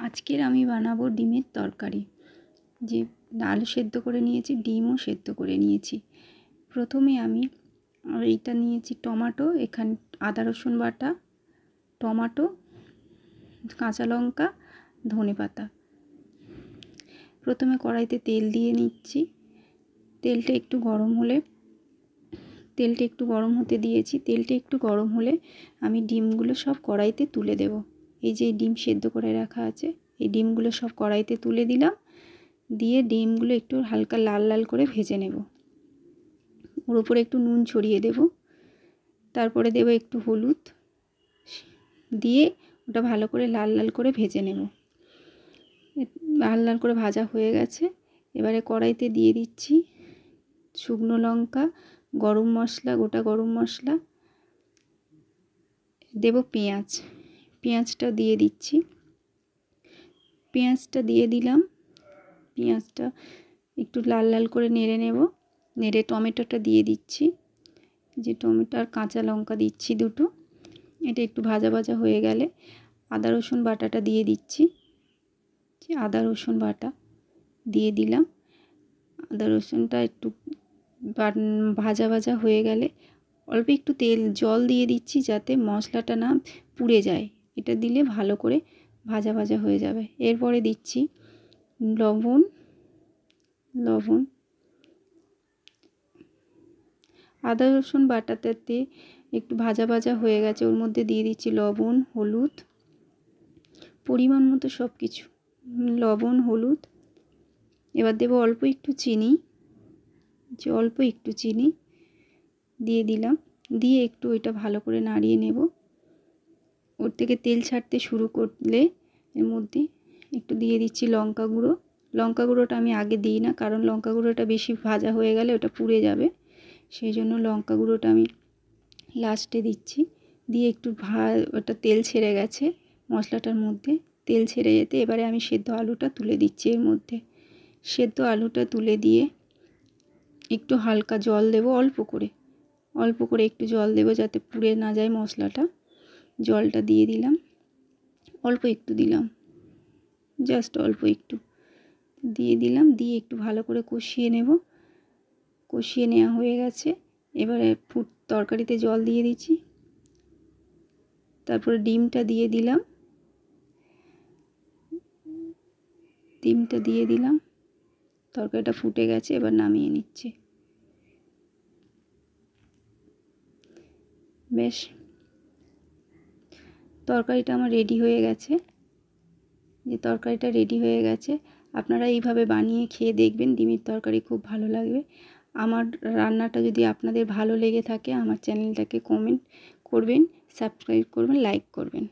আজকের আমি বানাবো ডিমের তরকারি। যে আলু সেদ্ধ করে নিয়েছি, ডিমও সেদ্ধ করে নিয়েছি। প্রথমে আমি এইটা নিয়েছি টমেটো, এখানে আদা রসুন বাটা, টমেটো, কাঁচা লঙ্কা, ধনেপাতা। প্রথমে কড়াইতে তেল দিয়ে নিচ্ছি। তেলটা একটু গরম হতে দিয়েছি। তেলটা একটু গরম হলে আমি ডিমগুলো সব কড়াইতে তুলে দেব। এই যে ডিম সেদ্ধ করে রাখা আছে, এই ডিমগুলো সব কড়াইতে তুলে দিলাম। দিয়ে ডিমগুলো একটু হালকা লাল লাল করে ভেজে নেব। ওর উপরে একটু নুন ছড়িয়ে দেব। তারপরে দেব একটু হলুদ, দিয়ে ওটা ভালো করে লাল লাল করে ভেজে নেব। লাল লাল করে ভাজা হয়ে গেছে। এবারে কড়াইতে দিয়ে দিচ্ছি শুকনো লঙ্কা, গরম মশলা, গোটা গরম মশলা, দেব পেঁয়াজটা দিয়ে দিচ্ছি। পেঁয়াজটা দিয়ে দিলাম। পেঁয়াজটা একটু লাল লাল করে নেড়ে নেব। নেড়ে টমেটোটা দিয়ে দিচ্ছি। যে টমেটো আর কাঁচা লঙ্কা দিচ্ছি দুটো। এটা একটু ভাজা ভাজা হয়ে গেলে আদা রসুন বাটাটা দিয়ে দিচ্ছি। আদা রসুন বাটা দিয়ে দিলাম। আদা রসুনটা একটু ভাজা ভাজা হয়ে গেলে অল্প একটু জল দিয়ে দিচ্ছি, যাতে মশলাটা না পুড়ে যায়। এটা দিলে ভালো করে ভাজা ভাজা হয়ে যাবে। এরপরে দিচ্ছি লবণ। আদা রসুন বাটাটাতে একটু ভাজা ভাজা হয়ে গেছে, ওর মধ্যে দিয়ে দিচ্ছি লবণ, হলুদ, পরিমাণ মতো সব কিছু, লবণ, হলুদ। এবার দেব অল্প একটু চিনি দিয়ে দিলাম। দিয়ে একটু এটা ভালো করে নাড়িয়ে নেব। ওর থেকে তেল ছাড়তে শুরু করলে এর মধ্যে একটু দিয়ে দিচ্ছি লঙ্কা গুঁড়ো। লঙ্কা গুঁড়োটা আমি আগে দিই না, কারণ লঙ্কা গুঁড়োটা বেশি ভাজা হয়ে গেলে ওটা পুড়ে যাবে। সেই জন্য লঙ্কা গুঁড়োটা আমি লাস্টে দিচ্ছি। দিয়ে একটু ওটা তেল ছেড়ে গেছে মশলাটার মধ্যে, তেল ছেড়ে যেতে এবারে আমি সেদ্ধ আলুটা তুলে দিচ্ছি। এর মধ্যে সেদ্ধ আলুটা তুলে দিয়ে একটু হালকা জল দেব, অল্প করে একটু জল দেব, যাতে পুড়ে না যায় মশলাটা। জলটা দিয়ে দিলাম, অল্প একটু দিলাম, জাস্ট অল্প একটু দিয়ে দিলাম। দিয়ে একটু ভালো করে কষিয়ে নেব। কষিয়ে নেওয়া হয়ে গেছে। এবারে তরকারিতে জল দিয়ে দিচ্ছি। তারপরে ডিমটা দিয়ে দিলাম। তরকারিটা ফুটে গেছে, এবার নামিয়ে নিচ্ছি। বেশ, তরকারিটা আমার রেডি হয়ে গেছে। আপনারা এইভাবে বানিয়ে খেয়ে দেখবেন, ডিমের তরকারি খুব ভালো লাগবে। আমার রান্নাটা যদি আপনাদের ভালো লেগে থাকে, আমার চ্যানেলটাকে কমেন্ট করবেন, সাবস্ক্রাইব করবেন, লাইক করবেন।